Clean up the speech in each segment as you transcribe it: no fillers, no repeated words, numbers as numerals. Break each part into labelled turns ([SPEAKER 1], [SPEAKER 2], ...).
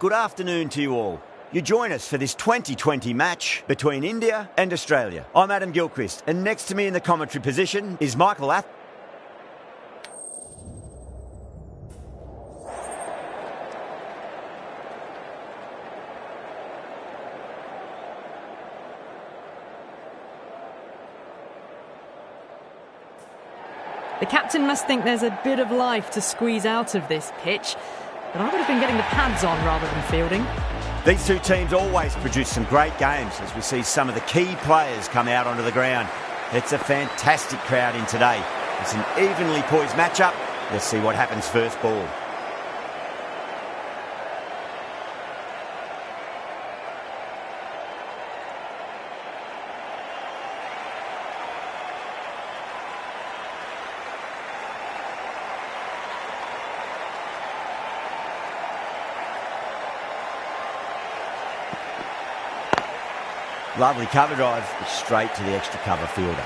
[SPEAKER 1] good afternoon to you all. You join us for this 2020 match between India and Australia. I'm Adam Gilchrist, and next to me in the commentary position is Michael Ath.
[SPEAKER 2] The captain must think there's a bit of life to squeeze out of this pitch, but I would have been getting the pads on rather than fielding.
[SPEAKER 1] These two teams always produce some great games as we see some of the key players come out onto the ground. It's a fantastic crowd in today. It's an evenly poised matchup. Let's see what happens first ball. Lovely cover drive, straight to the extra cover fielder.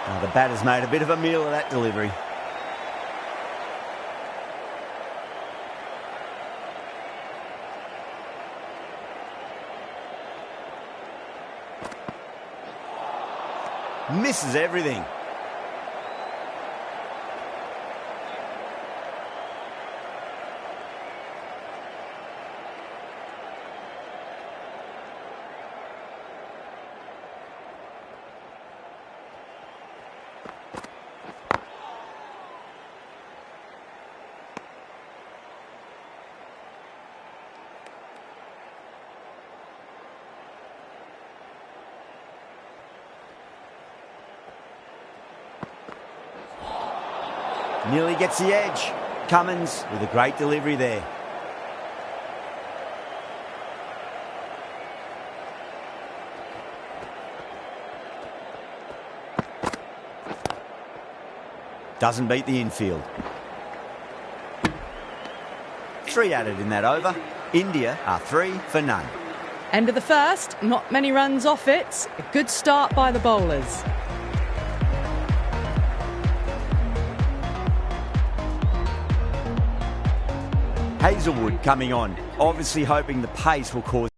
[SPEAKER 1] Now the batter's made a bit of a meal of that delivery. Misses everything. Nearly gets the edge. Cummins with a great delivery there. Doesn't beat the infield. 3 added in that over. India are 3 for none.
[SPEAKER 2] End of the first, not many runs off it. A good start by the bowlers.
[SPEAKER 1] Hazelwood coming on, obviously hoping the pace will cause.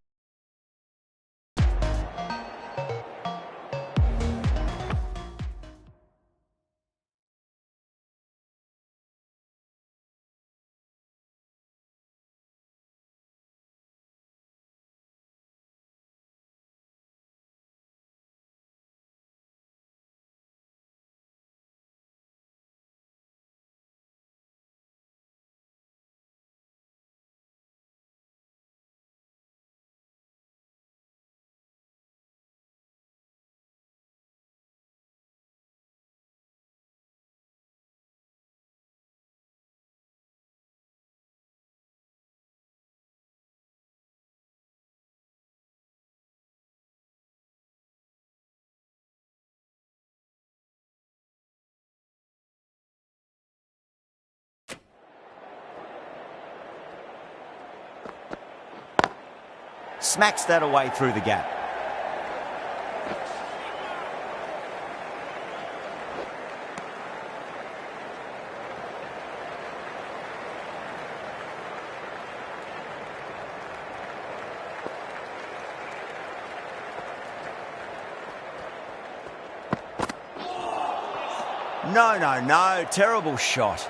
[SPEAKER 1] Smacks that away through the gap. No, terrible shot.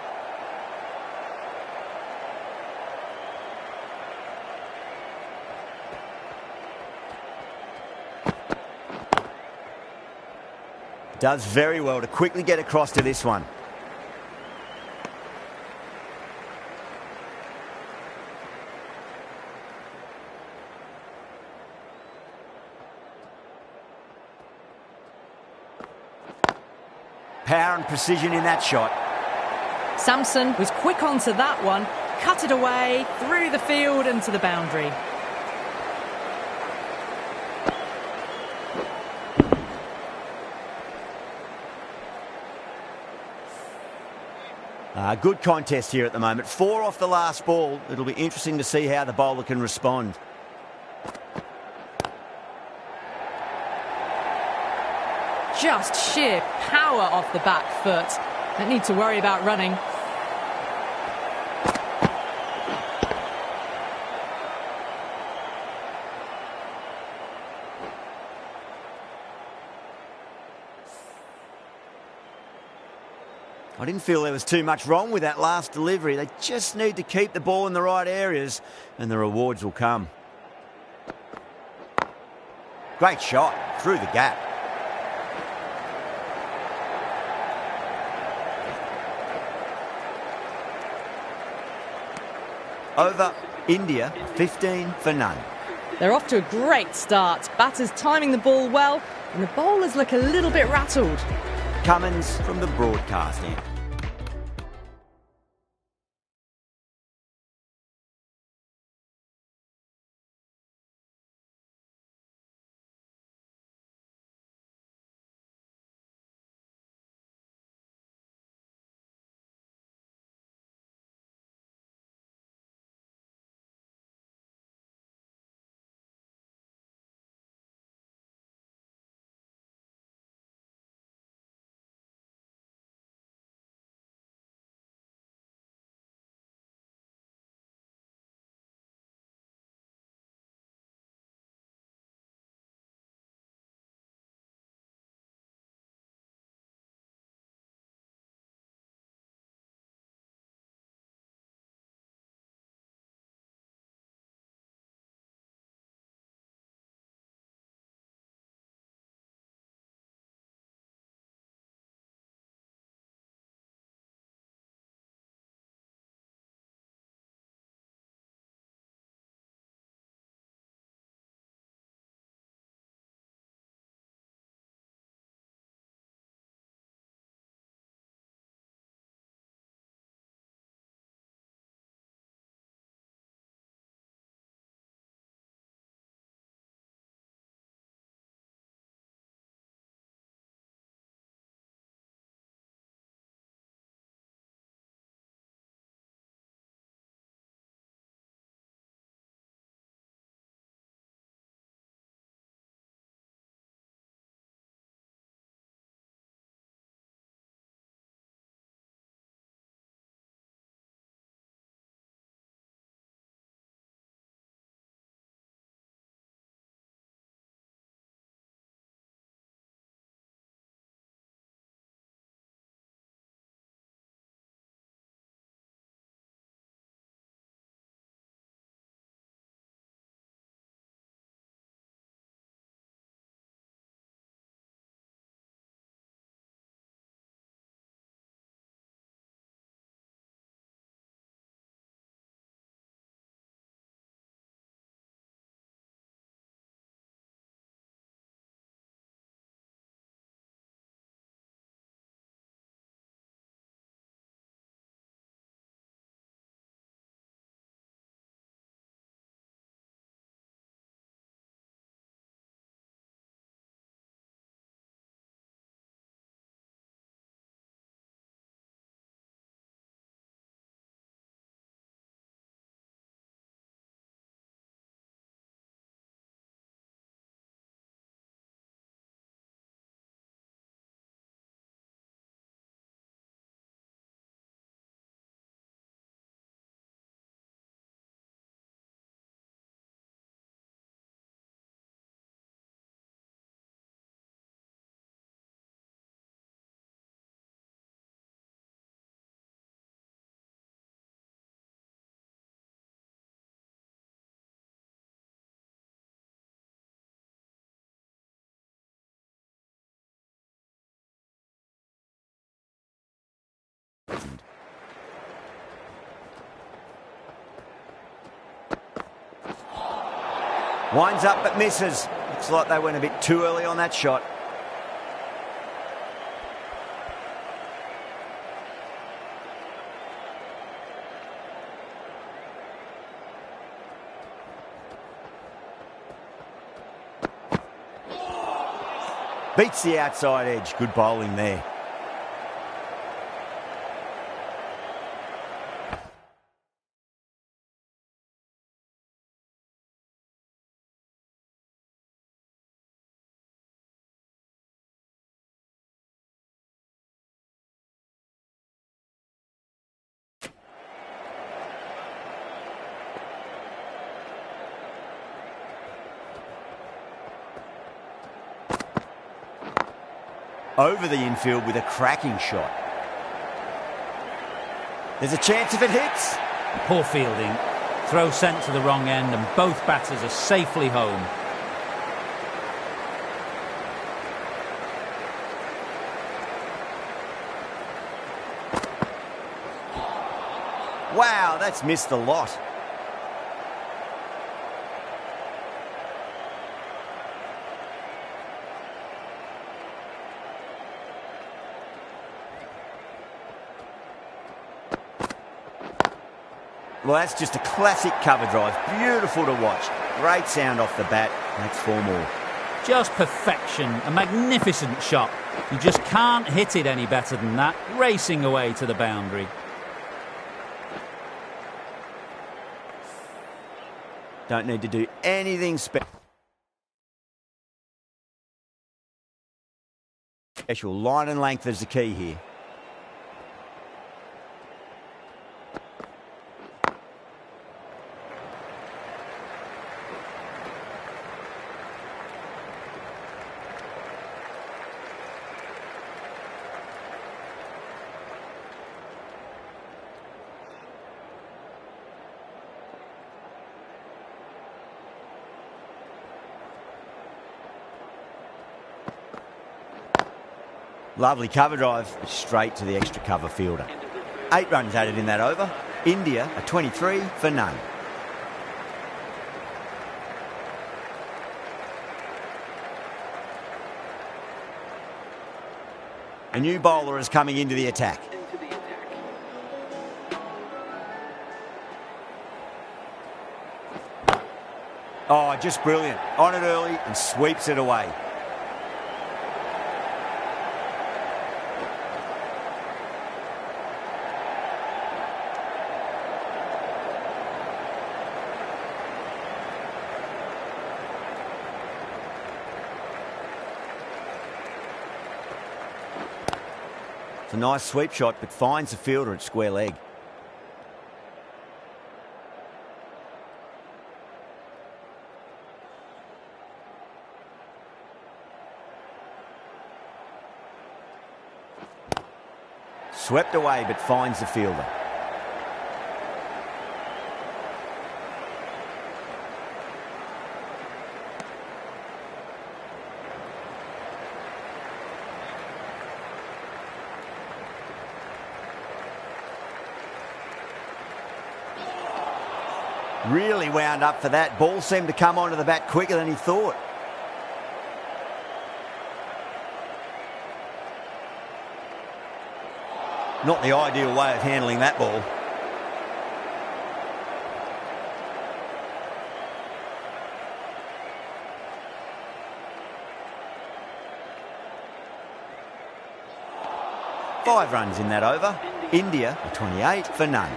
[SPEAKER 1] Does very well to quickly get across to this one. Power and precision in that shot.
[SPEAKER 2] Samson was quick onto that one, cut it away, through the field and to the boundary.
[SPEAKER 1] Good contest here at the moment. 4 off the last ball. It'll be interesting to see how the bowler can respond.
[SPEAKER 2] Just sheer power off the back foot. Don't need to worry about running.
[SPEAKER 1] I didn't feel there was too much wrong with that last delivery. They just need to keep the ball in the right areas and the rewards will come. Great shot through the gap. Over India, 15 for none.
[SPEAKER 2] They're off to a great start. Batters timing the ball well, and the bowlers look a little bit rattled.
[SPEAKER 1] Cummins from the broadcast end. Winds up but misses. Looks like they went a bit too early on that shot. Beats the outside edge. Good bowling there. over the infield with a cracking shot. There's a chance if it hits.
[SPEAKER 3] Poor fielding. Throw sent to the wrong end and both batters are safely home.
[SPEAKER 1] Wow, that's missed a lot. Well, that's just a classic cover drive. Beautiful to watch. Great sound off the bat. That's 4 more.
[SPEAKER 3] Just perfection. A magnificent shot. You just can't hit it any better than that. Racing away to the boundary.
[SPEAKER 1] Don't need to do anything special. Line and length is the key here. Lovely cover drive, straight to the extra cover fielder. 8 runs added in that over. India are 23 for none. A new bowler is coming into the attack. Oh, just brilliant. On it early and sweeps it away. It's a nice sweep shot, but finds the fielder at square leg. Swept away, but finds the fielder. Really wound up for that. Ball seemed to come onto the bat quicker than he thought. Not the ideal way of handling that ball. Five runs in that over. India are 28 for none.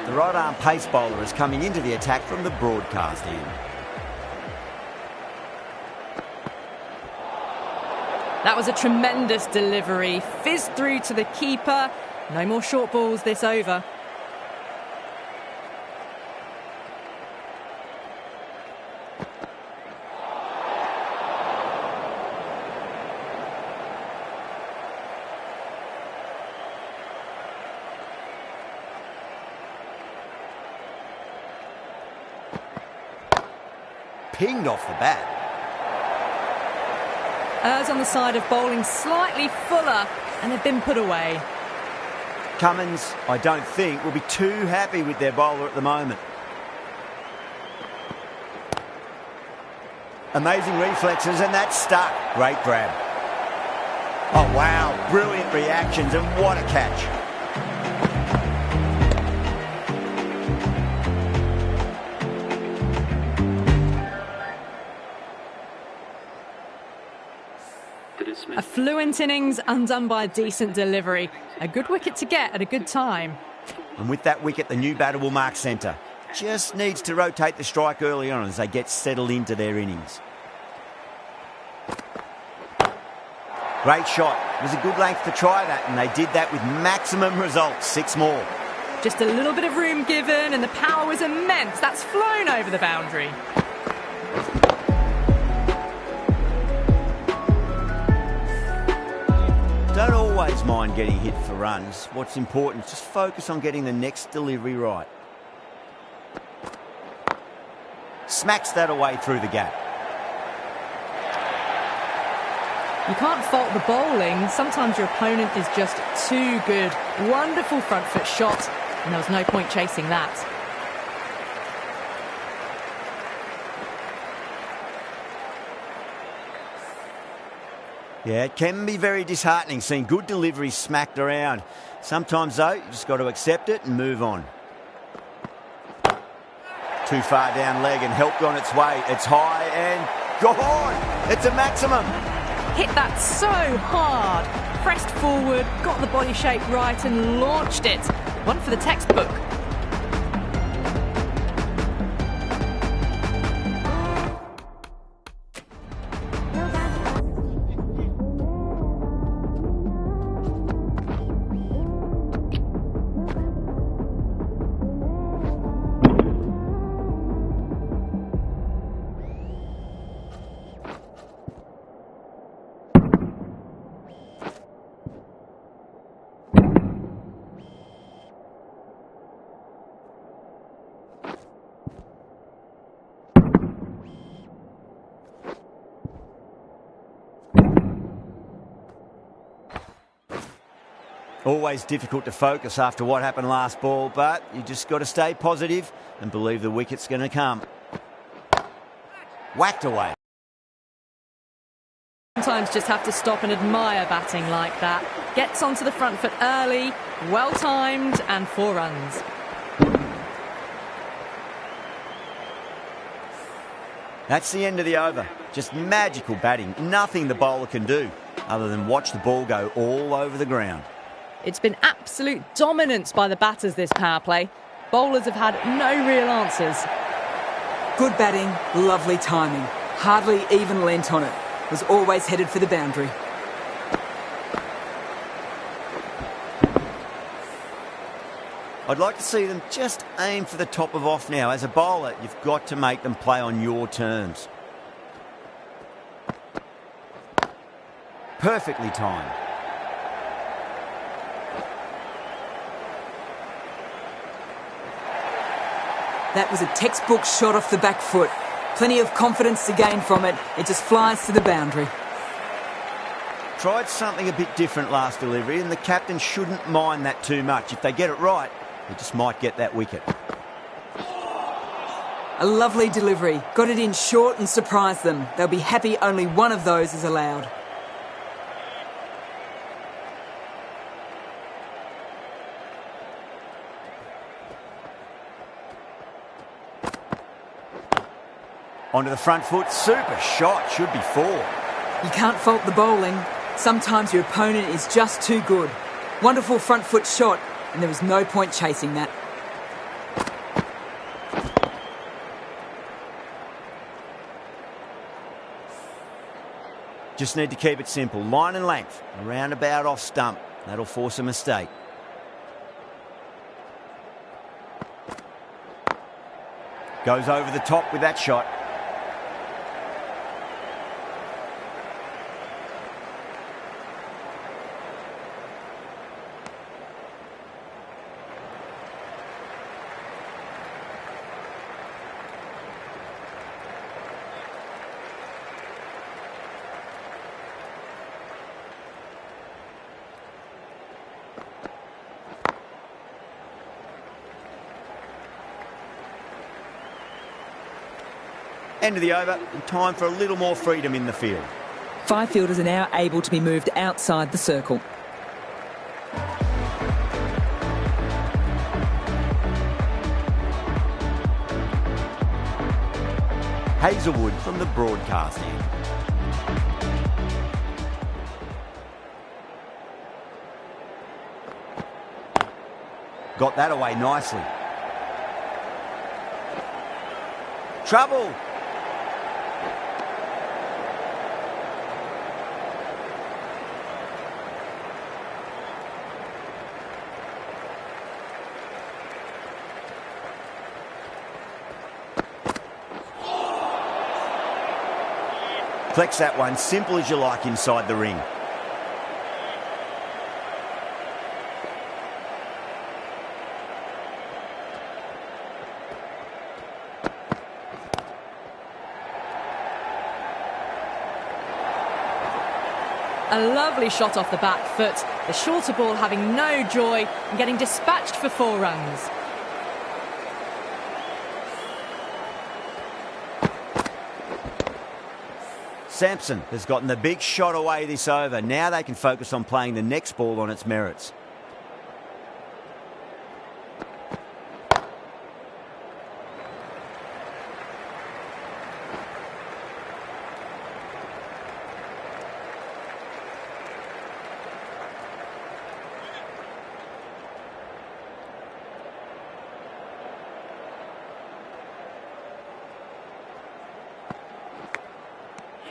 [SPEAKER 1] The right-arm pace bowler is coming into the attack from the broadcast end.
[SPEAKER 2] That was a tremendous delivery. Fizzed through to the keeper. No more short balls this over.
[SPEAKER 1] Pinged off the bat.
[SPEAKER 2] Errs on the side of bowling slightly fuller, and they've been put away.
[SPEAKER 1] Cummins, I don't think, will be too happy with their bowler at the moment. Amazing reflexes, and that's stuck. Great grab. Oh, wow. Brilliant reactions, and what a catch.
[SPEAKER 2] A fluent innings undone by a decent delivery. A good wicket to get at a good time.
[SPEAKER 1] And with that wicket, the new batter will mark centre. Just needs to rotate the strike early on as they get settled into their innings. Great shot. It was a good length to try that, and they did that with maximum results. 6 more.
[SPEAKER 2] Just a little bit of room given, and the power was immense. That's flown over the boundary.
[SPEAKER 1] always mind getting hit for runs. What's important is just focus on getting the next delivery right. Smacks that away through the gap.
[SPEAKER 2] You can't fault the bowling. Sometimes your opponent is just too good. Wonderful front foot shot, and there was no point chasing that.
[SPEAKER 1] Yeah, it can be very disheartening seeing good deliveries smacked around. Sometimes, though, you just got to accept it and move on. Too far down leg and helped on its way. It's high and gone. It's a maximum.
[SPEAKER 2] Hit that so hard. Pressed forward, got the body shape right and launched it. One for the textbook.
[SPEAKER 1] Always difficult to focus after what happened last ball, but you just got to stay positive and believe the wicket's going to come. Whacked away.
[SPEAKER 2] Sometimes just have to stop and admire batting like that. Gets onto the front foot early, well timed, and 4 runs.
[SPEAKER 1] That's the end of the over. Just magical batting. Nothing the bowler can do other than watch the ball go all over the ground.
[SPEAKER 2] It's been absolute dominance by the batters this power play. Bowlers have had no real answers.
[SPEAKER 4] Good batting, lovely timing. Hardly even leant on it. Was always headed for the boundary.
[SPEAKER 1] I'd like to see them just aim for the top of off now. As a bowler, you've got to make them play on your terms. Perfectly timed.
[SPEAKER 4] That was a textbook shot off the back foot. Plenty of confidence to gain from it. It just flies to the boundary.
[SPEAKER 1] Tried something a bit different last delivery, and the captain shouldn't mind that too much. If they get it right, they just might get that wicket.
[SPEAKER 4] A lovely delivery. Got it in short and surprised them. They'll be happy only one of those is allowed.
[SPEAKER 1] Onto the front foot, super shot, should be 4.
[SPEAKER 4] You can't fault the bowling. Sometimes your opponent is just too good. Wonderful front foot shot, and there was no point chasing that.
[SPEAKER 1] Just need to keep it simple. Line and length, a roundabout off stump. That'll force a mistake. Goes over the top with that shot. End of the over, and time for a little more freedom in the field.
[SPEAKER 4] 5 fielders are now able to be moved outside the circle.
[SPEAKER 1] Hazelwood from the broadcast end. Got that away nicely. Trouble. Flex that one, simple as you like inside the ring.
[SPEAKER 2] A lovely shot off the back foot. The shorter ball having no joy and getting dispatched for 4 runs.
[SPEAKER 1] Sampson has gotten the big shot away this over. Now they can focus on playing the next ball on its merits.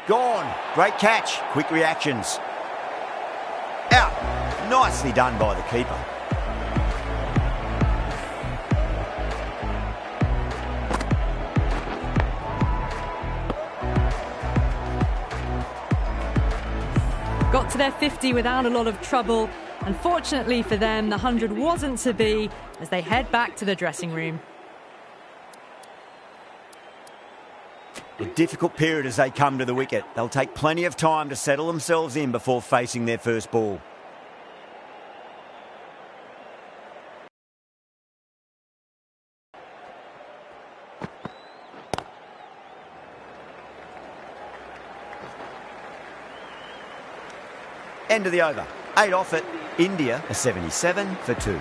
[SPEAKER 1] Gone. Great catch. Quick reactions. Out. Nicely done by the keeper.
[SPEAKER 2] Got to their 50 without a lot of trouble. Unfortunately for them, the 100 wasn't to be as they head back to the dressing room.
[SPEAKER 1] A difficult period as they come to the wicket. They'll take plenty of time to settle themselves in before facing their first ball. End of the over. 8 off it. India a 77 for 2.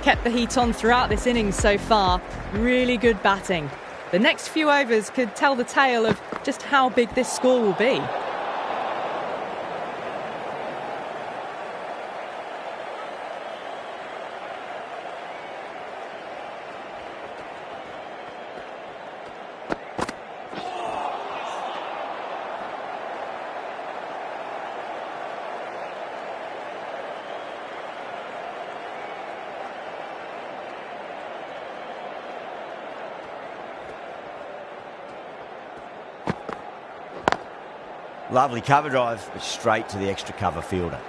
[SPEAKER 2] Kept the heat on throughout this innings so far. Really good batting. The next few overs could tell the tale of just how big this score will be.
[SPEAKER 1] Lovely cover drive, but straight to the extra cover fielder.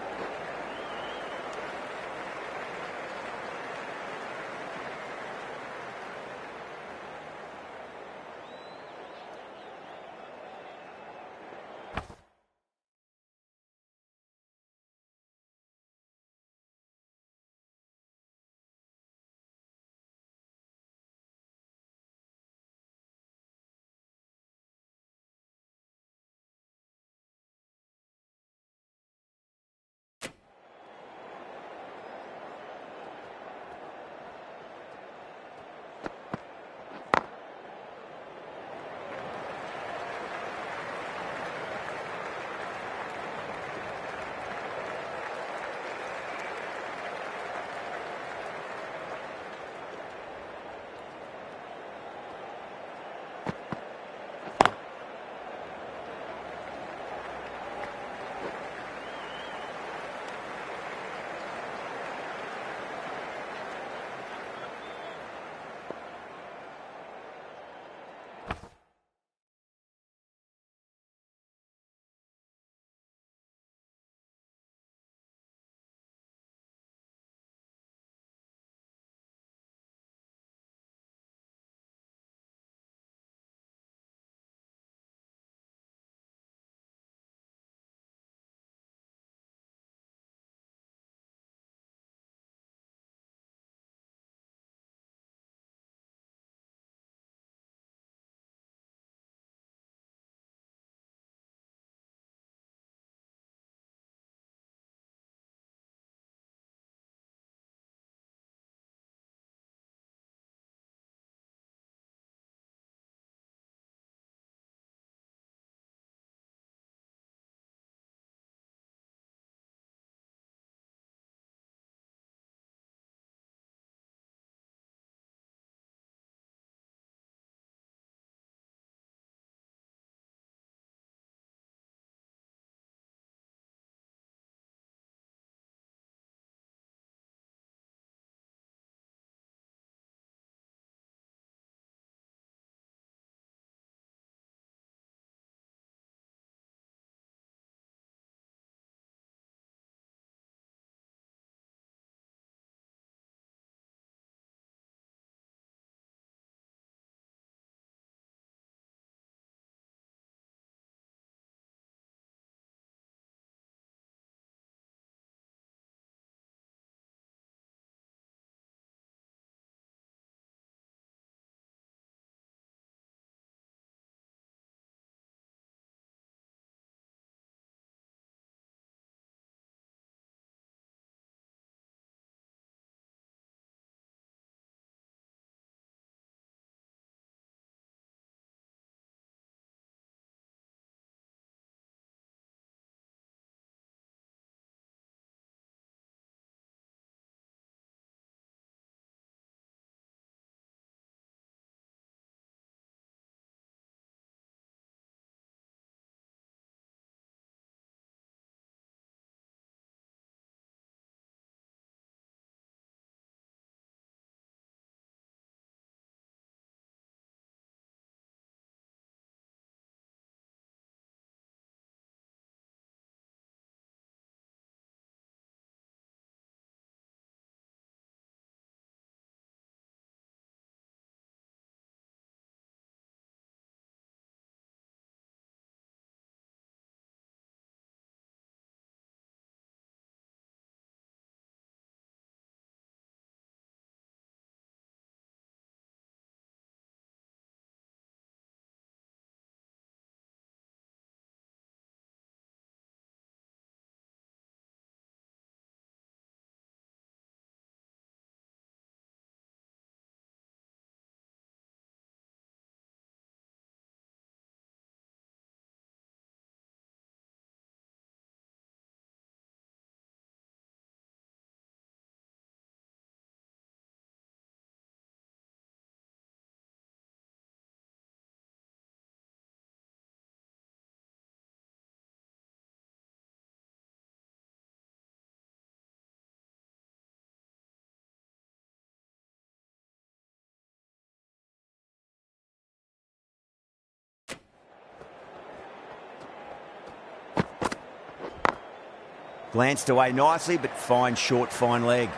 [SPEAKER 1] Glanced away nicely, but fine short, fine leg.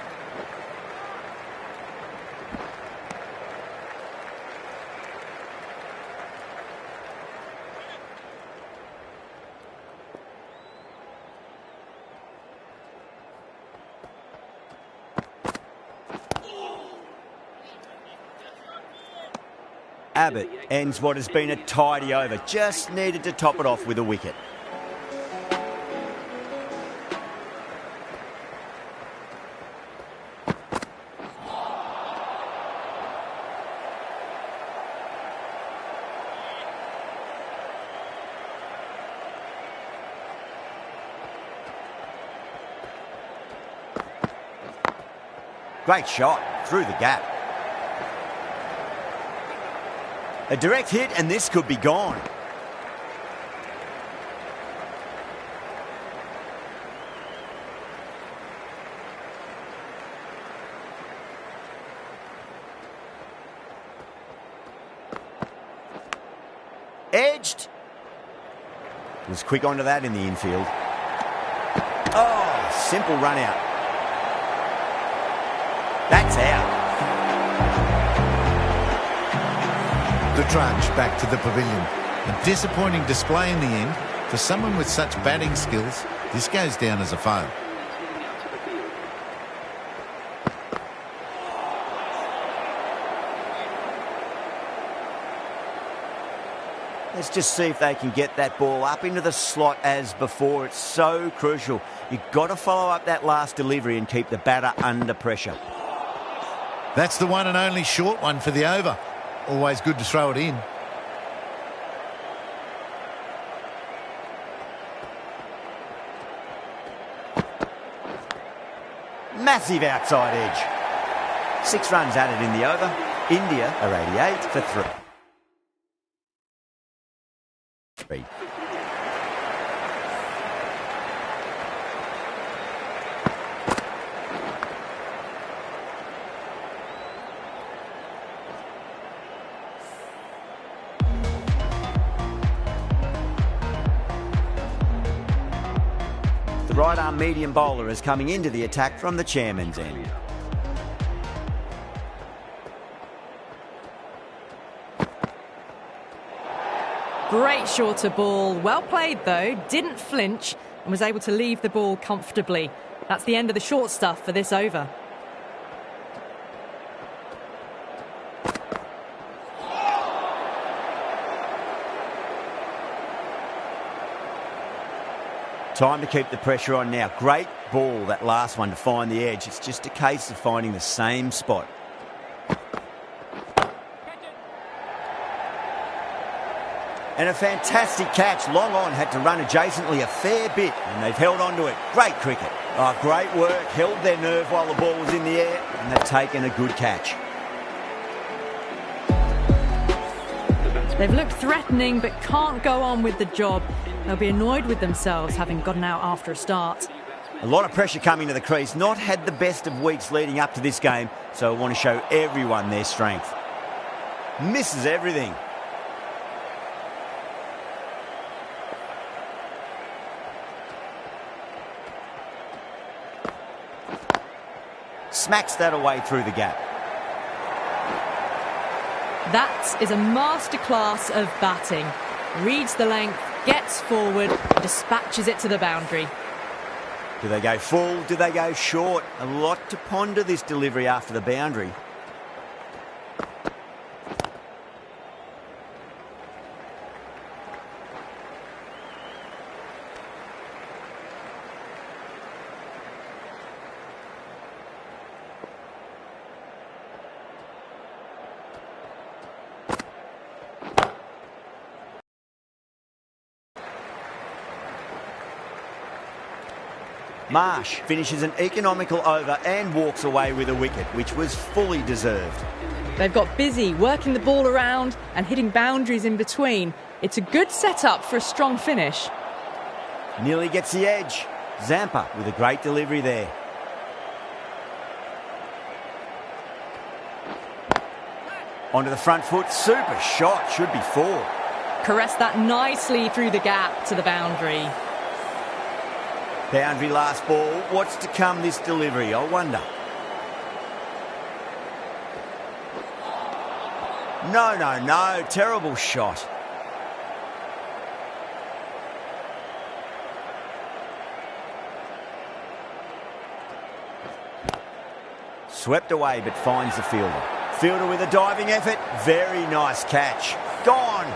[SPEAKER 1] Abbott ends what has been a tidy over. Just needed to top it off with a wicket. Great shot through the gap. A direct hit and this could be gone. Edged. Was quick onto that in the infield. Oh, simple run out. That's out.
[SPEAKER 5] The trudge back to the pavilion. A disappointing display in the end. For someone with such batting skills, this goes down as a fail.
[SPEAKER 1] Let's just see if they can get that ball up into the slot as before. It's so crucial. You've got to follow up that last delivery and keep the batter under pressure.
[SPEAKER 5] That's the one and only short one for the over. Always good to throw it in.
[SPEAKER 1] Massive outside edge. 6 runs added in the over. India are 88 for 3. The right-arm medium bowler is coming into the attack from the chairman's end.
[SPEAKER 2] Great shorter ball. Well played, though. Didn't flinch and was able to leave the ball comfortably. That's the end of the short stuff for this over.
[SPEAKER 1] Time to keep the pressure on now. Great ball, that last one, to find the edge. It's just a case of finding the same spot. And a fantastic catch. Long on had to run adjacently a fair bit, and they've held on to it. Great cricket. Oh, great work. Held their nerve while the ball was in the air, and they've taken a good catch.
[SPEAKER 2] They've looked threatening but can't go on with the job. They'll be annoyed with themselves having gotten out after a start.
[SPEAKER 1] A lot of pressure coming to the crease. Not had the best of weeks leading up to this game, so I want to show everyone their strength. Misses everything. Smacks that away through the gap.
[SPEAKER 2] That is a masterclass of batting. Reads the length, gets forward, and dispatches it to the boundary.
[SPEAKER 1] Do they go full? Do they go short? A lot to ponder this delivery after the boundary. Marsh finishes an economical over and walks away with a wicket, which was fully deserved.
[SPEAKER 2] They've got busy working the ball around and hitting boundaries in between. It's a good setup for a strong finish.
[SPEAKER 1] Nearly gets the edge. Zampa with a great delivery there. Onto the front foot, super shot, should be 4.
[SPEAKER 2] Caressed that nicely through the gap to the boundary.
[SPEAKER 1] Boundary last ball. What's to come this delivery, I wonder? No. Terrible shot. Swept away, but finds the fielder. Fielder with a diving effort. Very nice catch. Gone.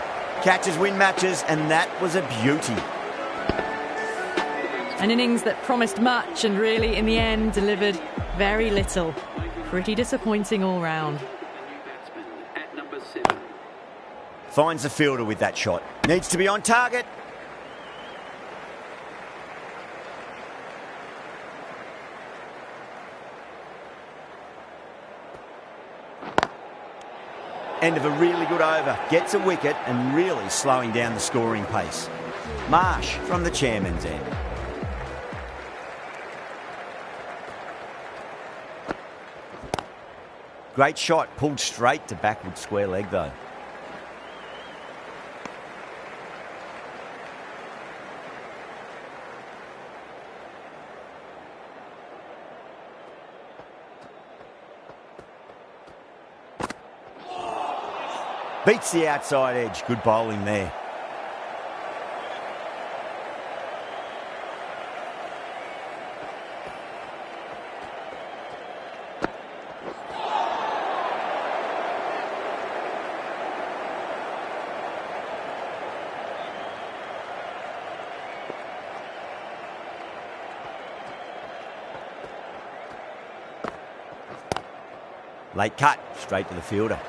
[SPEAKER 1] Catches win matches, and that was a beauty.
[SPEAKER 2] An innings that promised much and really, in the end, delivered very little. Pretty disappointing all round.
[SPEAKER 1] Finds the fielder with that shot. Needs to be on target. End of a really good over. Gets a wicket and really slowing down the scoring pace. Marsh from the chairman's end. Great shot, pulled straight to backward square leg though. Beats the outside edge. Good bowling there. Late cut, straight to the fielder.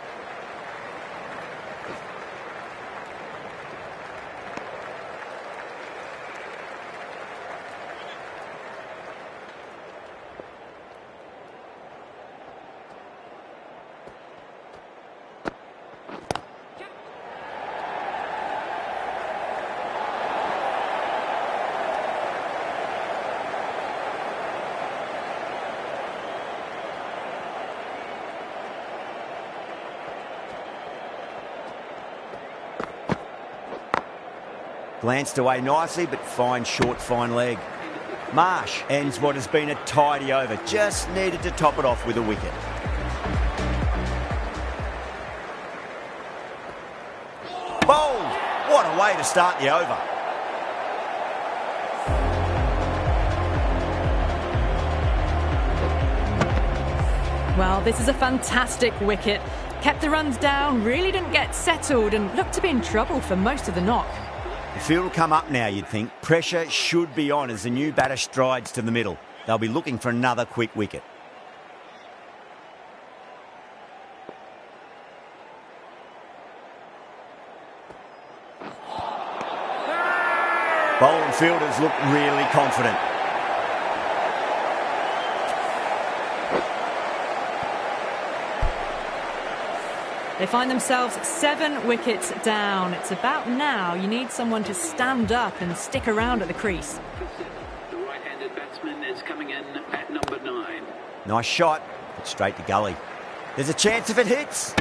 [SPEAKER 1] Glanced away nicely, but fine short, fine leg. Marsh ends what has been a tidy over. Just needed to top it off with a wicket. Bowled! What a way to start the over.
[SPEAKER 2] Well, this is a fantastic wicket. Kept the runs down, really didn't get settled and looked to be in trouble for most of the knock.
[SPEAKER 1] The field will come up now, you'd think. Pressure should be on as the new batter strides to the middle. They'll be looking for another quick wicket. Bowling fielders look really confident.
[SPEAKER 2] They find themselves 7 wickets down. It's about now you need someone to stand up and stick around at the crease.
[SPEAKER 6] The right-handed batsman is coming in at number 9.
[SPEAKER 1] Nice shot, but straight to gully. There's a chance if it hits.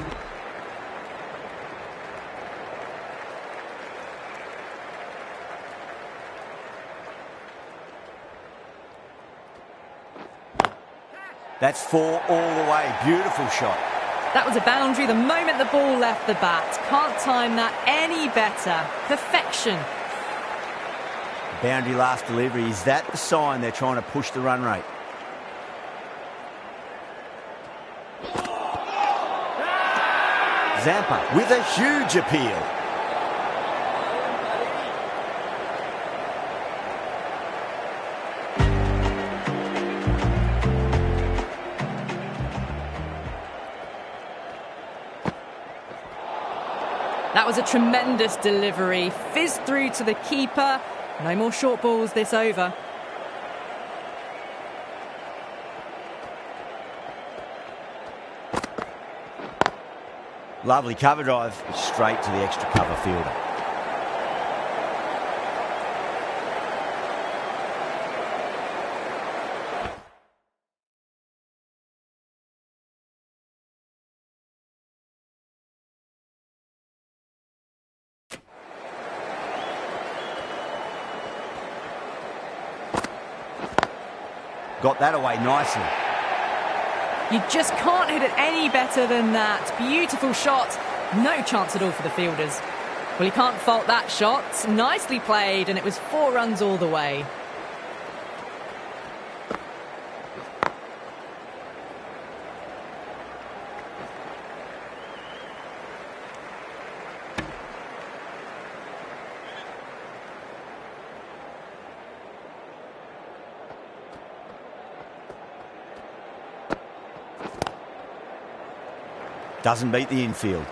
[SPEAKER 1] That's 4 all the way. Beautiful shot.
[SPEAKER 2] That was a boundary the moment the ball left the bat. Can't time that any better. Perfection.
[SPEAKER 1] Boundary last delivery. Is that the sign they're trying to push the run rate? Zampa with a huge appeal.
[SPEAKER 2] That was a tremendous delivery. Fizzed through to the keeper. No more short balls this over.
[SPEAKER 1] Lovely cover drive, straight to the extra cover fielder. Got that away nicely.
[SPEAKER 2] You just can't hit it any better than that. Beautiful shot. No chance at all for the fielders. Well, you can't fault that shot. Nicely played, and it was 4 runs all the way.
[SPEAKER 1] Doesn't beat the infield.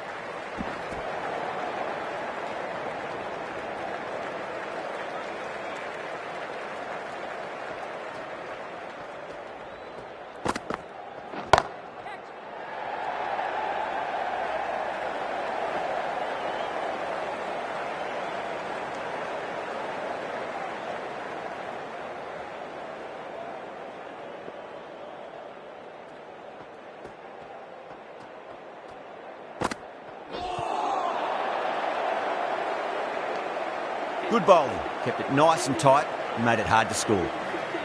[SPEAKER 1] Good bowling. Kept it nice and tight and made it hard to score.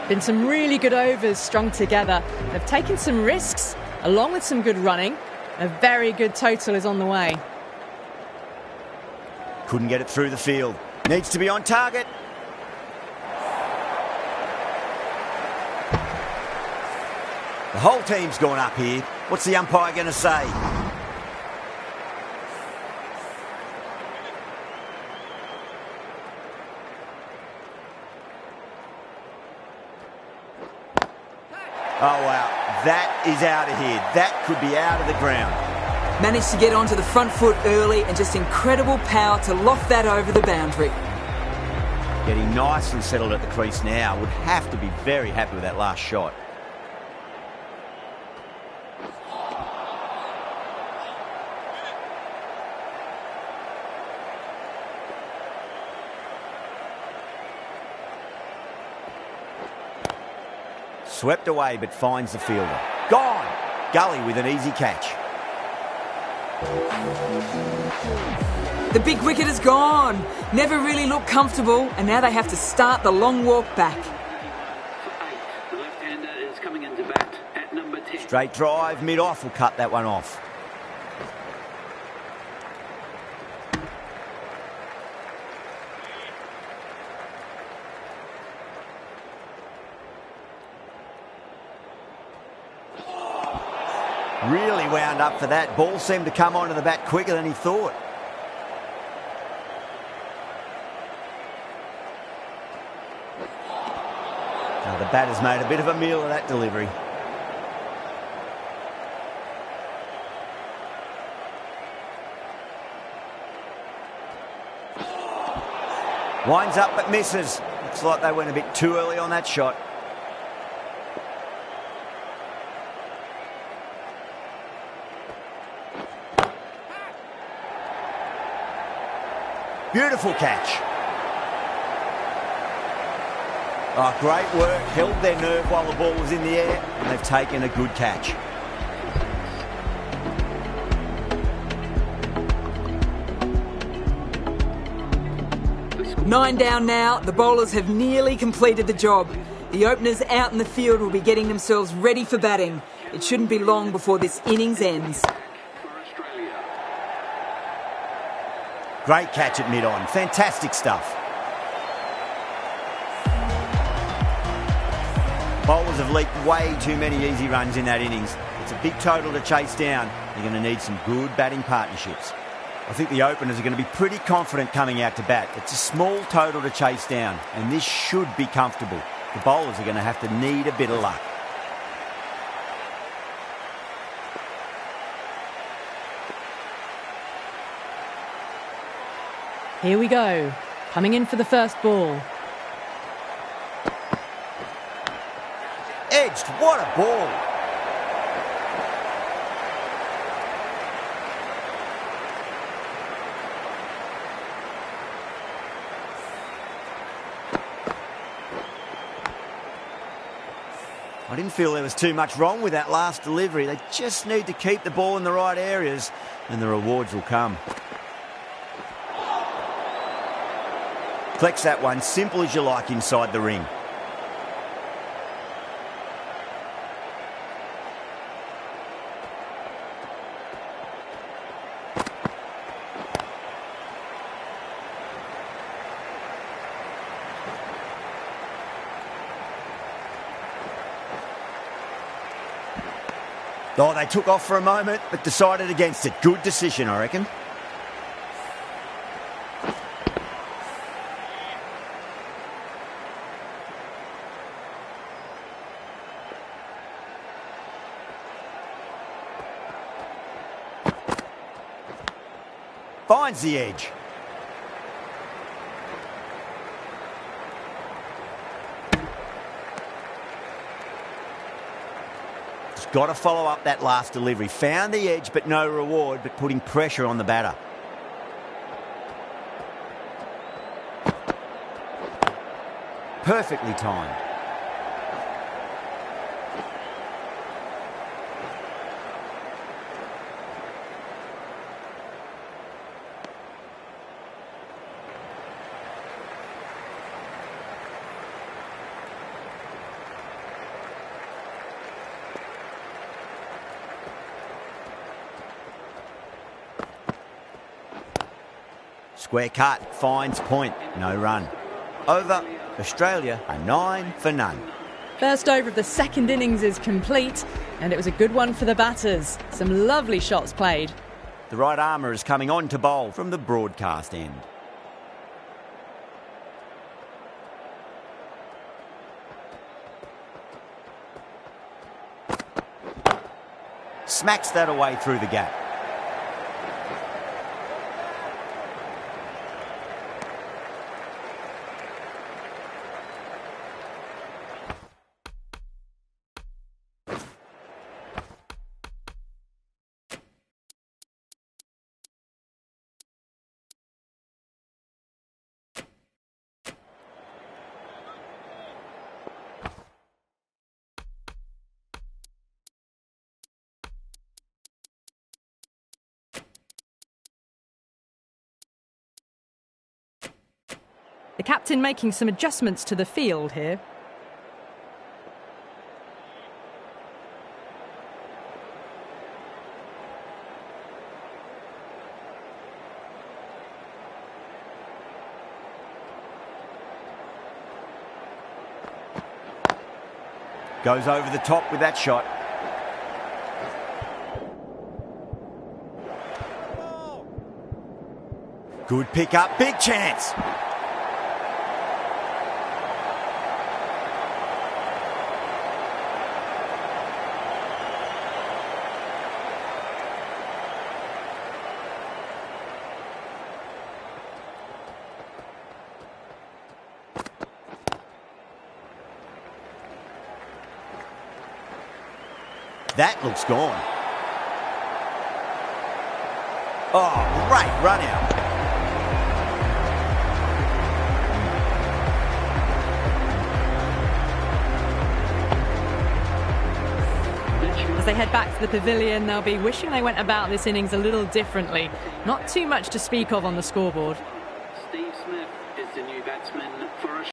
[SPEAKER 2] Been some really good overs strung together. They've taken some risks, along with some good running. A very good total is on the way.
[SPEAKER 1] Couldn't get it through the field. Needs to be on target. The whole team's gone up here. What's the umpire going to say? Oh, wow. That is out of here. That could be out of the ground.
[SPEAKER 4] Managed to get onto the front foot early and just incredible power to loft that over the boundary.
[SPEAKER 1] Getting nicely settled at the crease now. Would have to be very happy with that last shot. Swept away, but finds the fielder. Gone! Gully with an easy catch.
[SPEAKER 4] The big wicket is gone. Never really looked comfortable, and now they have to start the long walk back.
[SPEAKER 6] The left-hander is coming into bat at number 10.
[SPEAKER 1] Straight drive, mid-off will cut that one off. Really wound up for that. Ball seemed to come onto the bat quicker than he thought. Now the batter's made a bit of a meal of that delivery. Winds up but misses. Looks like they went a bit too early on that shot. Beautiful catch. Oh, great work. Held their nerve while the ball was in the air, and they've taken a good catch.
[SPEAKER 4] Nine down now. The bowlers have nearly completed the job. The openers out in the field will be getting themselves ready for batting. It shouldn't be long before this innings ends.
[SPEAKER 1] Great catch at mid-on. Fantastic stuff. Bowlers have leaked way too many easy runs in that innings. It's a big total to chase down. They're going to need some good batting partnerships. I think the openers are going to be pretty confident coming out to bat. It's a small total to chase down, and this should be comfortable. The bowlers are going to have to need a bit of luck.
[SPEAKER 2] Here we go. Coming in for the first ball.
[SPEAKER 1] Edged. What a ball. I didn't feel there was too much wrong with that last delivery. They just need to keep the ball in the right areas and the rewards will come. Collects that one, simple as you like inside the ring. Oh, they took off for a moment, but decided against it. Good decision, I reckon. Finds the edge. He's got to follow up that last delivery. Found the edge, but no reward, but putting pressure on the batter. Perfectly timed. Square cut, finds point, no run. Over, Australia are 9 for none.
[SPEAKER 2] First over of the second innings is complete, and it was a good one for the batters. Some lovely shots played.
[SPEAKER 1] The right armour is coming on to bowl from the broadcast end. Smacks that away through the gap.
[SPEAKER 2] The captain making some adjustments to the field here.
[SPEAKER 1] Goes over the top with that shot. Good pick up, big chance. That looks gone. Oh, great run out.
[SPEAKER 2] As they head back to the pavilion, they'll be wishing they went about this innings a little differently. Not too much to speak of on the scoreboard.
[SPEAKER 6] Steve Smith is the new batsman for Australia.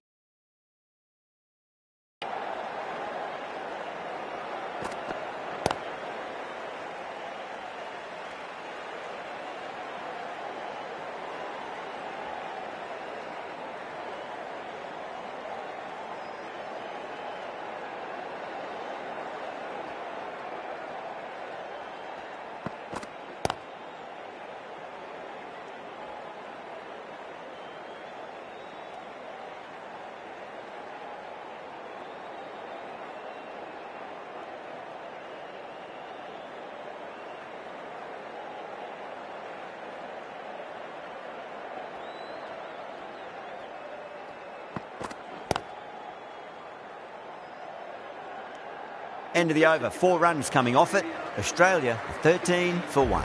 [SPEAKER 1] End of the over, 4 runs coming off it. Australia 13 for 1.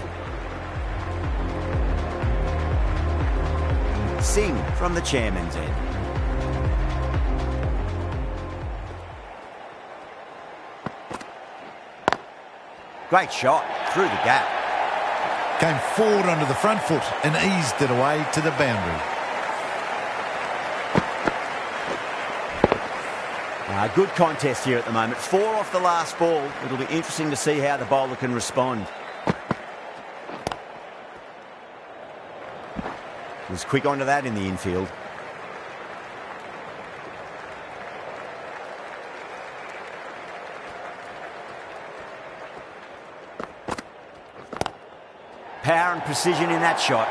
[SPEAKER 1] Singh from the chairman's end. Great shot through the gap.
[SPEAKER 5] Came forward onto the front foot and eased it away to the boundary.
[SPEAKER 1] Good contest here at the moment. 4 off the last ball. It'll be interesting to see how the bowler can respond. Was quick onto that in the infield. power and precision in that shot.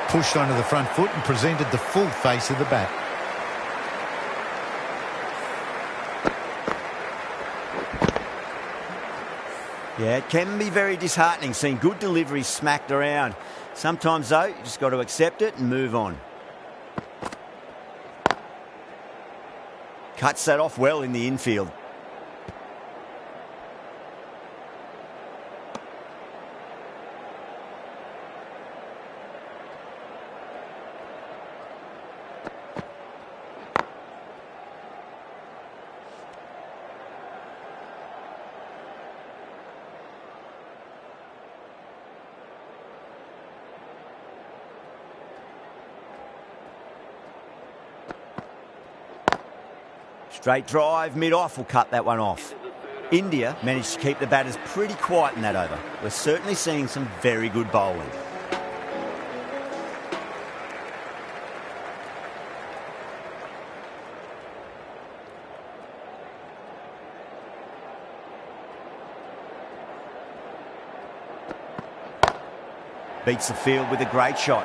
[SPEAKER 5] Pushed onto the front foot and presented the full face of the bat.
[SPEAKER 1] Yeah, it can be very disheartening seeing good deliveries smacked around. Sometimes, though, you just got to accept it and move on. Cuts that off well in the infield. Straight drive, mid-off will cut that one off. India managed to keep the batters pretty quiet in that over. We're certainly seeing some very good bowling. Beats the field with a great shot.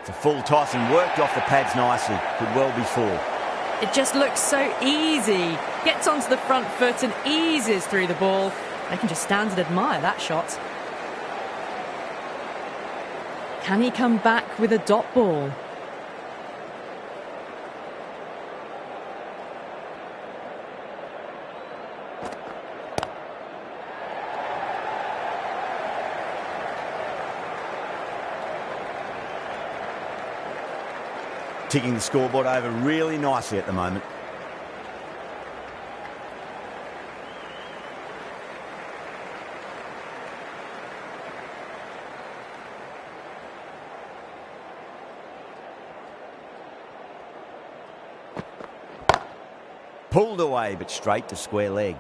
[SPEAKER 1] It's a full toss and worked off the pads nicely. Could well be 4.
[SPEAKER 2] It just looks so easy. Gets onto the front foot and eases through the ball. They can just stand and admire that shot. Can he come back with a dot ball?
[SPEAKER 1] Ticking the scoreboard over really nicely at the moment. Pulled away, but straight to square leg.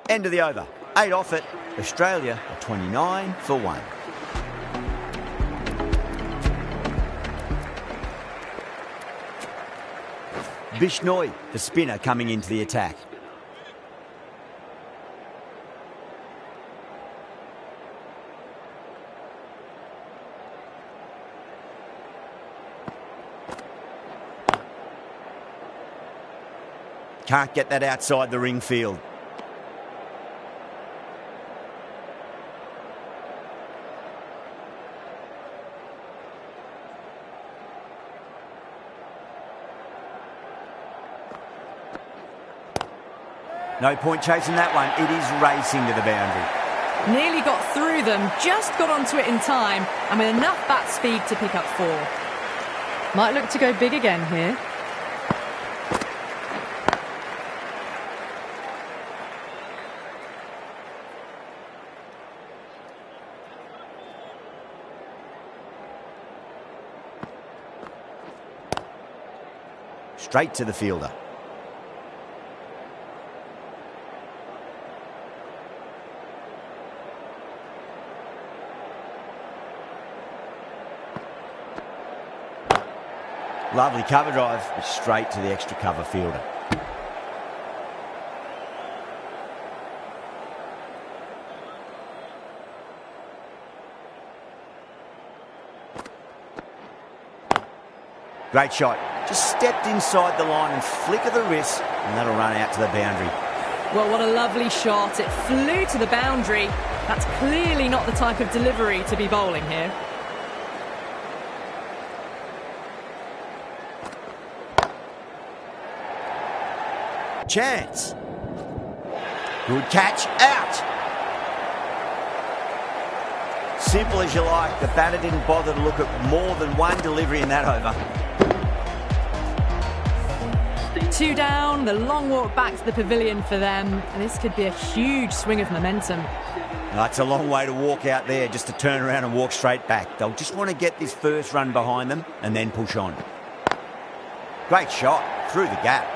[SPEAKER 1] End of the over. 8 off it. Australia are 29 for 1. Bishnoi, the spinner, coming into the attack. Can't get that outside the ring field. No point chasing that one. It is racing to the boundary.
[SPEAKER 2] Nearly got through them, just got onto it in time, and with enough bat speed to pick up 4. Might look to go big again here.
[SPEAKER 1] Straight to the fielder. Lovely cover drive, but straight to the extra cover fielder. Great shot. Just stepped inside the line and flick of the wrist, and that'll run out to the boundary.
[SPEAKER 2] Well, what a lovely shot. It flew to the boundary. That's clearly not the type of delivery to be bowling here.
[SPEAKER 1] Chance. Good catch. Out. Simple as you like. The batter didn't bother to look at more than one delivery in that over.
[SPEAKER 2] 2 down, the long walk back to the pavilion for them, and this could be a huge swing of momentum.
[SPEAKER 1] No, it's a long way to walk out there just to turn around and walk straight back. They'll just want to get this first run behind them and then push on. Great shot through the gap.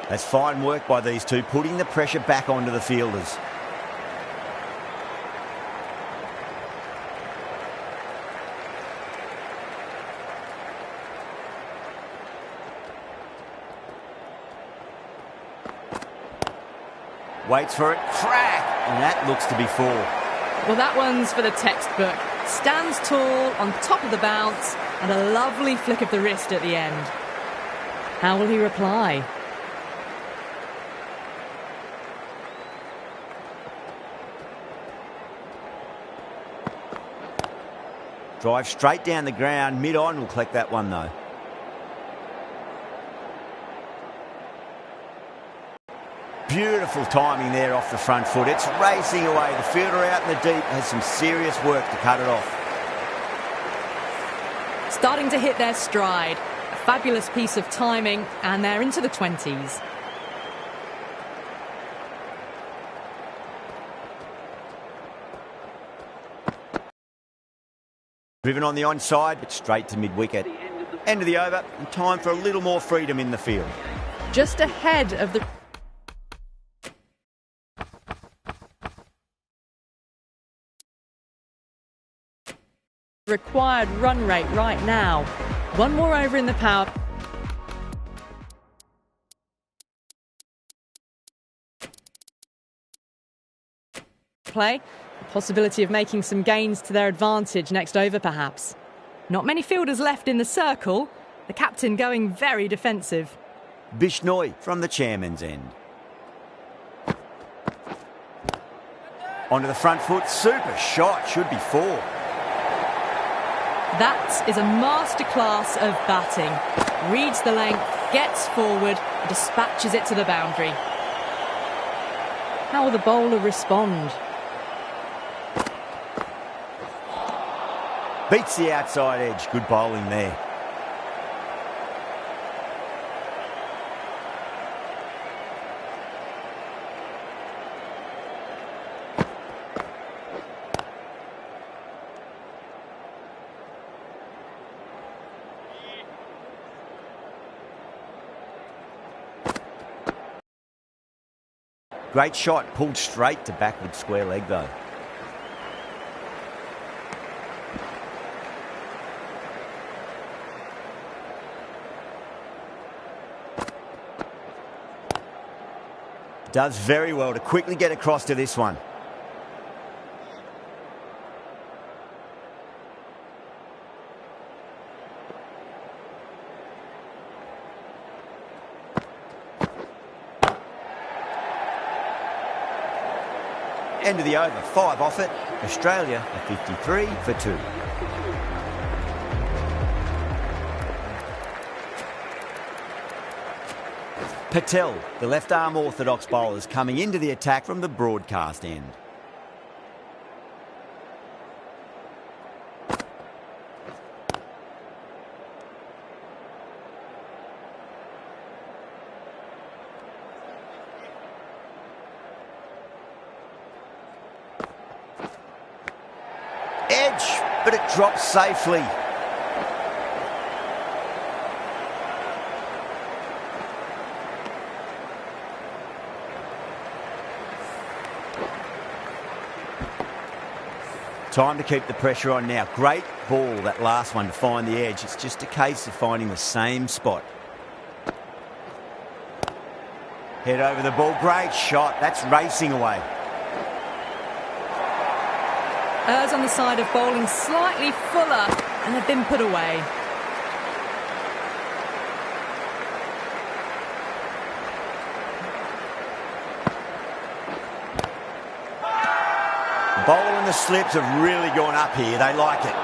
[SPEAKER 1] That's fine work by these two, putting the pressure back onto the fielders. Waits for it, crack, and that looks to be 4.
[SPEAKER 2] Well, that one's for the textbook. Stands tall on top of the bounce, and a lovely flick of the wrist at the end. How will he reply?
[SPEAKER 1] Drive straight down the ground, mid-on will collect that one though. Beautiful timing there off the front foot. It's racing away. The fielder out in the deep has some serious work to cut it off.
[SPEAKER 2] Starting to hit their stride. A fabulous piece of timing, and they're into the 20s.
[SPEAKER 1] Driven on the onside, but straight to mid-wicket. End of the over, and time for a little more freedom in the field.
[SPEAKER 2] Just ahead of the required run rate right now. One more over in the power play. The possibility of making some gains to their advantage next over, perhaps. Not many fielders left in the circle. The captain going very defensive.
[SPEAKER 1] Bishnoi from the chairman's end. Onto the front foot, super shot, should be 4.
[SPEAKER 2] That is a masterclass of batting. Reads the length, gets forward, dispatches it to the boundary. How will the bowler respond?
[SPEAKER 1] Beats the outside edge, good bowling there. Great shot, pulled straight to backward square leg though. Does very well to quickly get across to this one. End of the over, 5 off it. Australia are 53 for 2. Patel, the left-arm orthodox bowlers, coming into the attack from the broadcast end. Edge, but it drops safely. Time to keep the pressure on now. Great ball, that last one, to find the edge. It's just a case of finding the same spot. Head over the ball. Great shot. That's racing away.
[SPEAKER 2] Errs on the side of bowling slightly fuller and have been put away.
[SPEAKER 1] The bowl and the slips have really gone up here. They like it.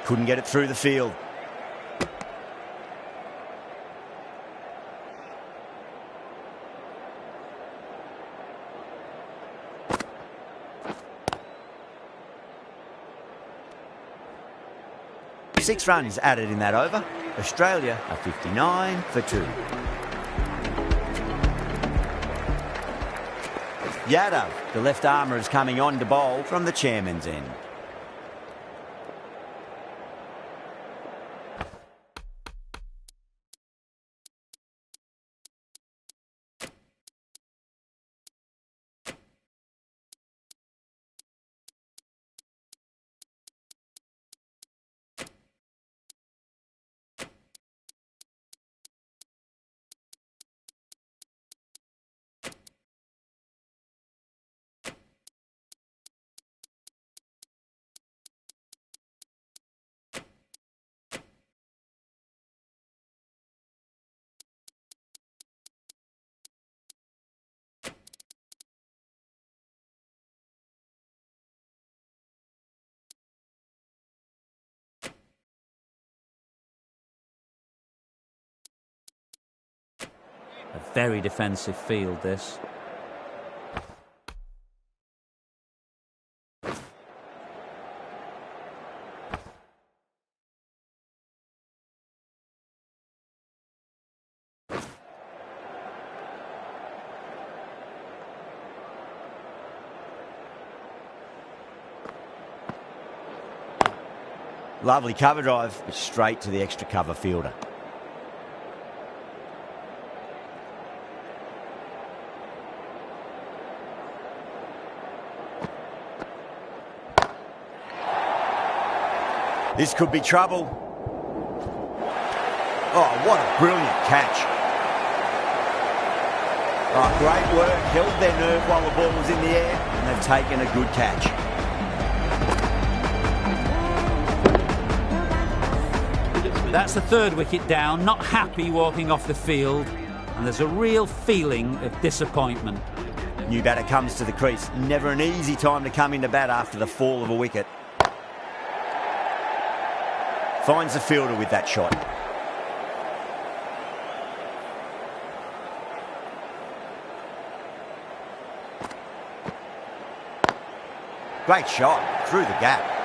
[SPEAKER 1] Couldn't get it through the field. Six runs added in that over. Australia are 59 for 2. Yadav, the left armour, is coming on to bowl from the chairman's end.
[SPEAKER 3] A very defensive field, this.
[SPEAKER 1] Lovely cover drive, but straight to the extra cover fielder. This could be trouble. Oh, what a brilliant catch. Oh, great work. Held their nerve while the ball was in the air, and they've taken a good catch.
[SPEAKER 3] That's the third wicket down. Not happy walking off the field. And there's a real feeling of disappointment.
[SPEAKER 1] New batter comes to the crease. Never an easy time to come into bat after the fall of a wicket. Finds the fielder with that shot. Great shot through the gap.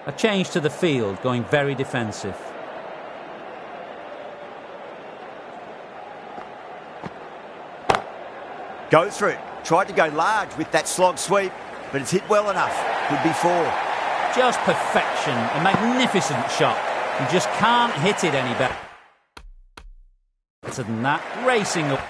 [SPEAKER 3] A change to the field, going very defensive.
[SPEAKER 1] Goes through it. Tried to go large with that slog sweep, but it's hit well enough. Could be 4.
[SPEAKER 3] Just perfection. A magnificent shot. You just can't hit it any better than that. Racing up.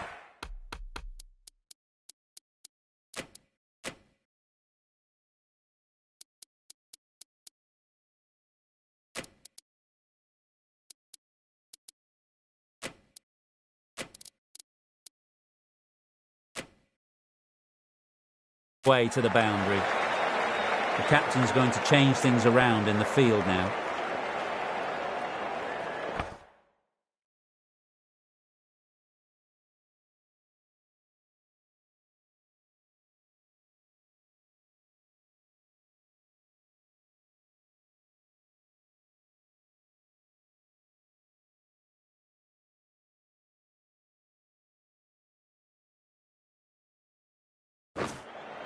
[SPEAKER 3] Way to the boundary. The captain's going to change things around in the field now.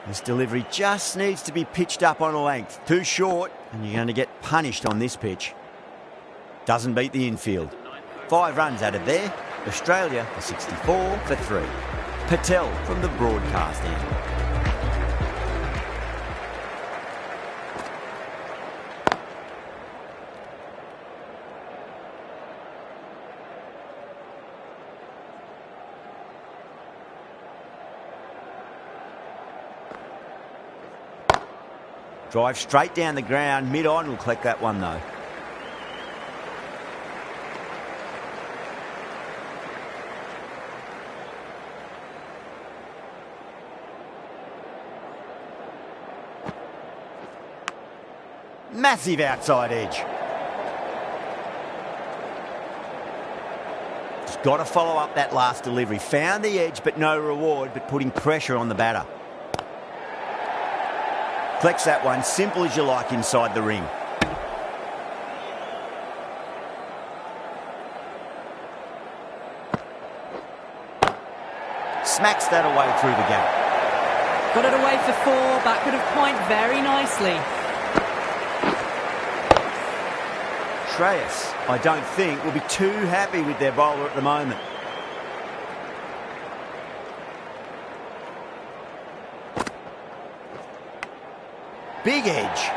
[SPEAKER 1] This delivery just needs to be pitched up on a length. Too short, and you're going to get punished on this pitch. Doesn't beat the infield. 5 runs added there. Australia are 64 for 3. Patel from the broadcast end. Drive straight down the ground. Mid-on will collect that one, though. Massive outside edge. Just got to follow up that last delivery. Found the edge, but no reward, but putting pressure on the batter. Collects that one, simple as you like, inside the ring. Smacks that away through the gap.
[SPEAKER 2] Got it away for 4, back of point very nicely.
[SPEAKER 1] Shreyas, I don't think, will be too happy with their bowler at the moment. Big edge.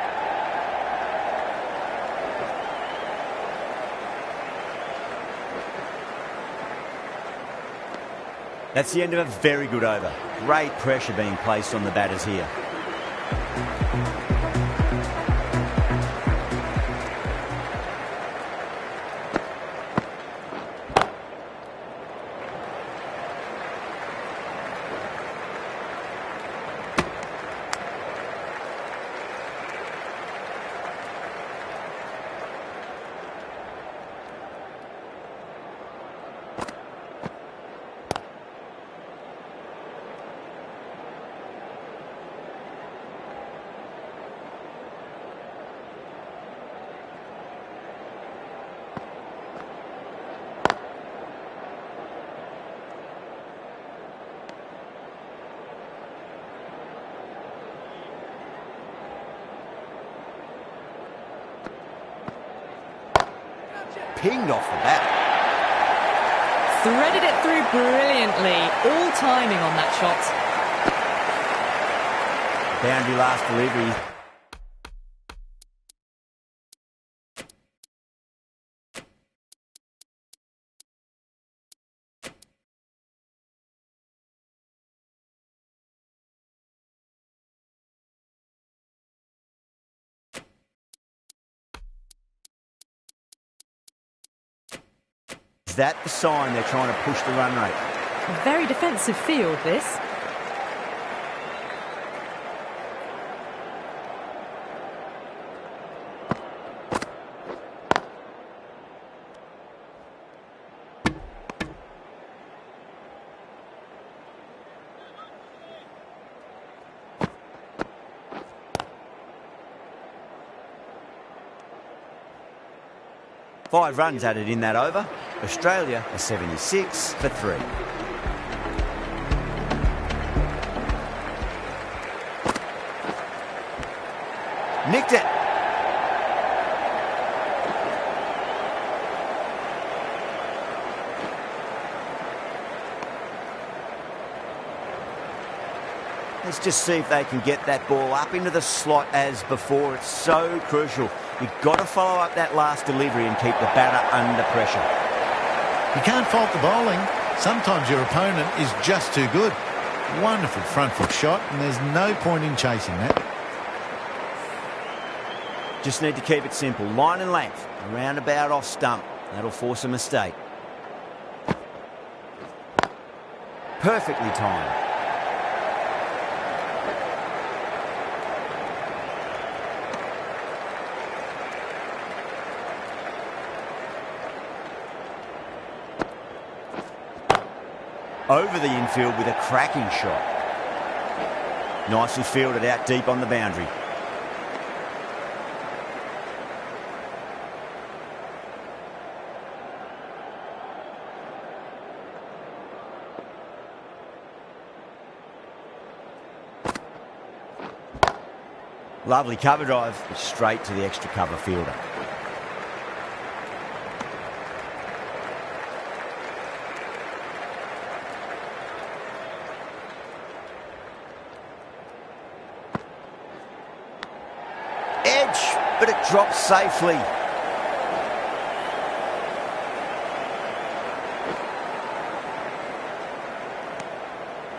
[SPEAKER 1] That's the end of a very good over. Great pressure being placed on the batters here. Pinged off the bat.
[SPEAKER 2] Threaded it through brilliantly. All timing on that shot.
[SPEAKER 1] Boundary last delivery. Is that the sign they're trying to push the run rate?
[SPEAKER 2] A very defensive field, this.
[SPEAKER 1] Five runs added in that over. Australia are 76 for 3. Nicked it. Let's just see if they can get that ball up into the slot as before. It's so crucial. You've got to follow up that last delivery and keep the batter under pressure.
[SPEAKER 5] You can't fault the bowling. Sometimes your opponent is just too good. Wonderful front foot shot, and there's no point in chasing that.
[SPEAKER 1] Just need to keep it simple. Line and length. Around about off stump. That'll force a mistake. Perfectly timed. Over the infield with a cracking shot. Nicely fielded out deep on the boundary. Lovely cover drive, straight to the extra cover fielder. Edge, but it drops safely.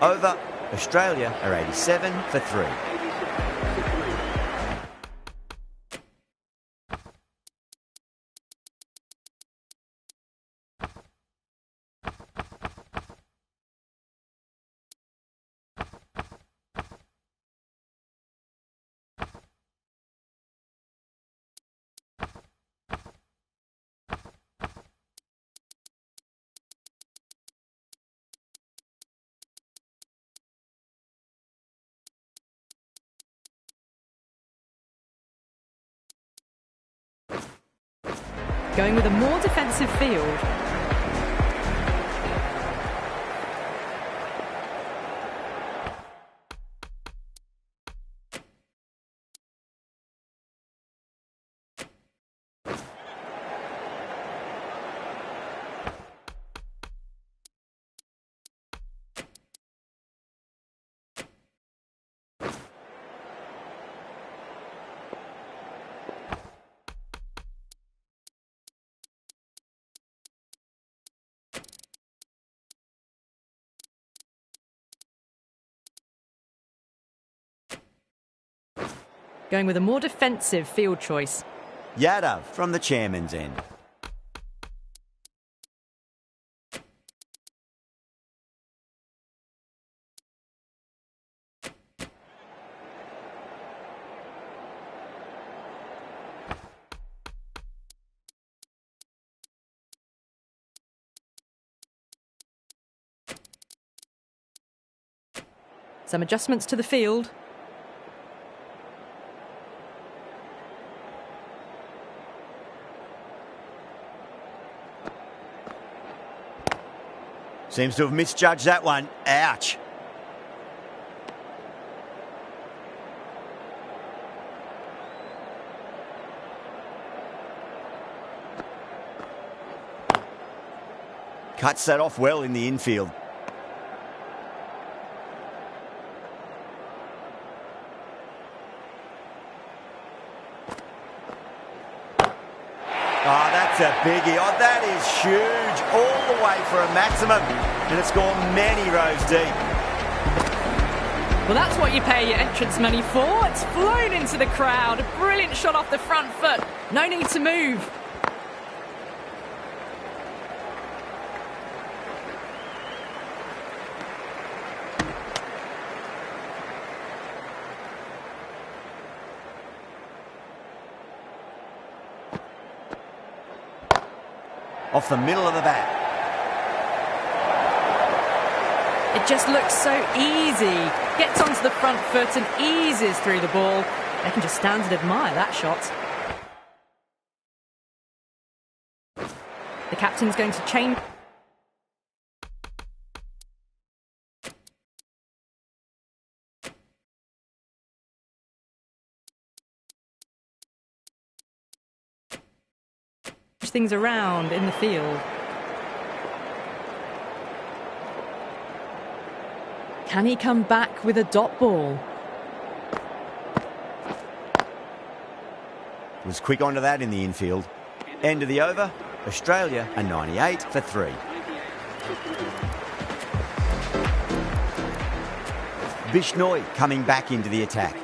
[SPEAKER 1] Over. Australia are 87 for 3.
[SPEAKER 2] Going with a more defensive field. Going with a more defensive field choice.
[SPEAKER 1] Yadav from the chairman's end.
[SPEAKER 2] Some adjustments to the field.
[SPEAKER 1] Seems to have misjudged that one. Ouch. Cuts that off well in the infield. Oh, that's a biggie. Oh, that is huge. All the way for a maximum. And it's gone many rows deep.
[SPEAKER 2] Well, that's what you pay your entrance money for. It's flown into the crowd. A brilliant shot off the front foot. No need to move.
[SPEAKER 1] Off the middle of the bat.
[SPEAKER 2] It just looks so easy. Gets onto the front foot and eases through the ball. They can just stand and admire that shot. The captain's going to change. Things around in the field. Can he come back with a dot ball?
[SPEAKER 1] Was quick onto that in the infield. End of the over. Australia a 98 for 3. Bishnoi coming back into the attack.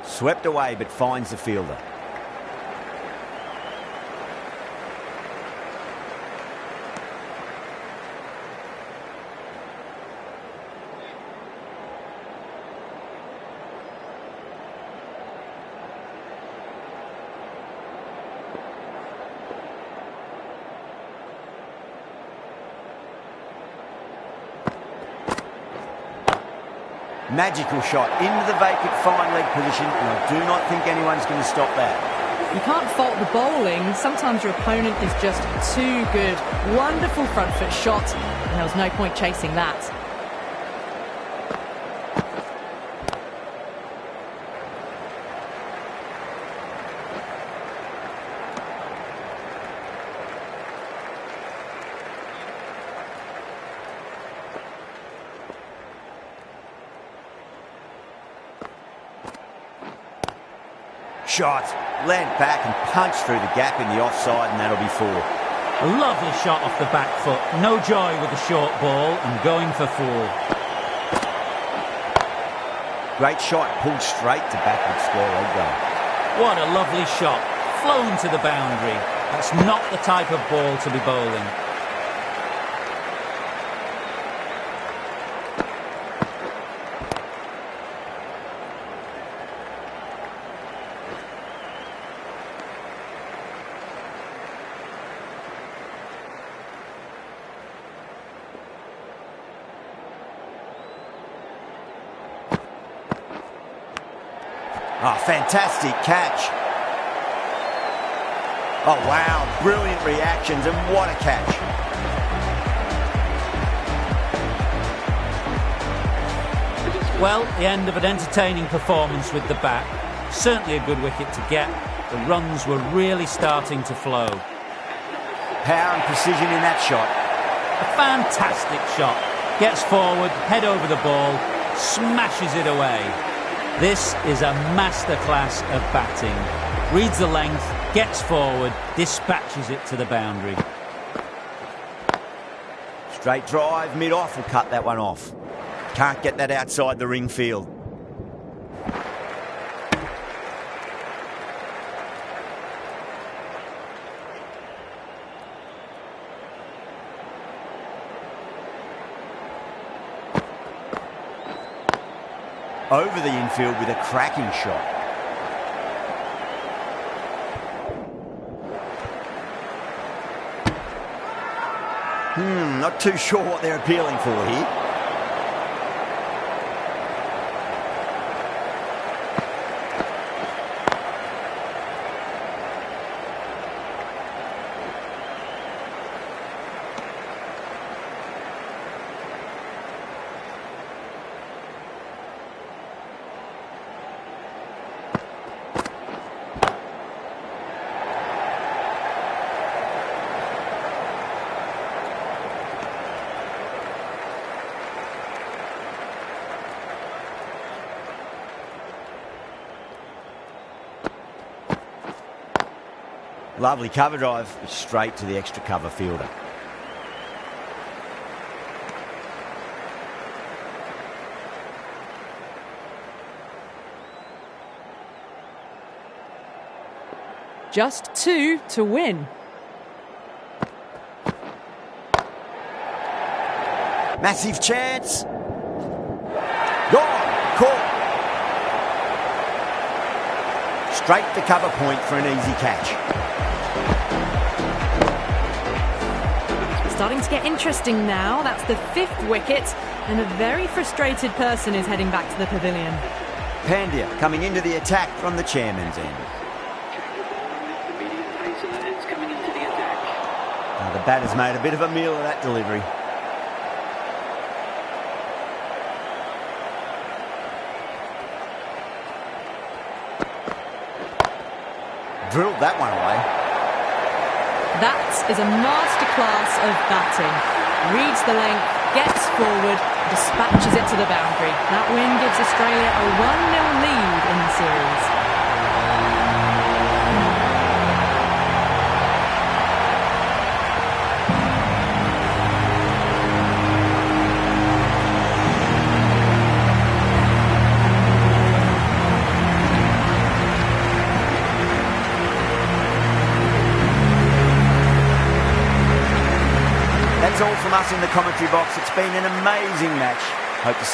[SPEAKER 1] Swept away but finds the fielder. Magical shot into the vacant fine leg position, and I do not think anyone's going to stop that.
[SPEAKER 2] You can't fault the bowling. Sometimes your opponent is just too good. Wonderful front foot shot, and there was no point chasing that.
[SPEAKER 1] shot. Land back and punch through the gap in the offside, and that'll be 4.
[SPEAKER 3] A lovely shot off the back foot. No joy with the short ball and going for 4.
[SPEAKER 1] Great shot, pulled straight to backward square leg goal.
[SPEAKER 3] What a lovely shot. Flown to the boundary. That's not the type of ball to be bowling.
[SPEAKER 1] Oh, fantastic catch. Oh, wow. Brilliant reactions, and what a catch.
[SPEAKER 3] Well, the end of an entertaining performance with the bat. Certainly a good wicket to get. The runs were really starting to flow.
[SPEAKER 1] Power and precision in that shot.
[SPEAKER 3] A fantastic shot. Gets forward, head over the ball, smashes it away. This is a masterclass of batting. Reads the length, gets forward, dispatches it to the boundary.
[SPEAKER 1] Straight drive, mid-off will cut that one off. Can't get that outside the ring field. Over the infield with a cracking shot. Not too sure what they're appealing for here. Lovely cover drive, straight to the extra cover fielder.
[SPEAKER 2] Just 2 to win.
[SPEAKER 1] Massive chance. Gone. Caught. Straight to cover point for an easy catch.
[SPEAKER 2] Starting to get interesting now. That's the 5th wicket, and a very frustrated person is heading back to the pavilion.
[SPEAKER 1] Pandya coming into the attack from the chairman's end. The batter's made a bit of a meal of that delivery. Drilled that one away.
[SPEAKER 2] That is a masterclass of batting. Reads the length, gets forward, dispatches it to the boundary. That win gives Australia a 1-0 lead in the series.
[SPEAKER 1] That's all from us in the commentary box. It's been an amazing match. Hope to see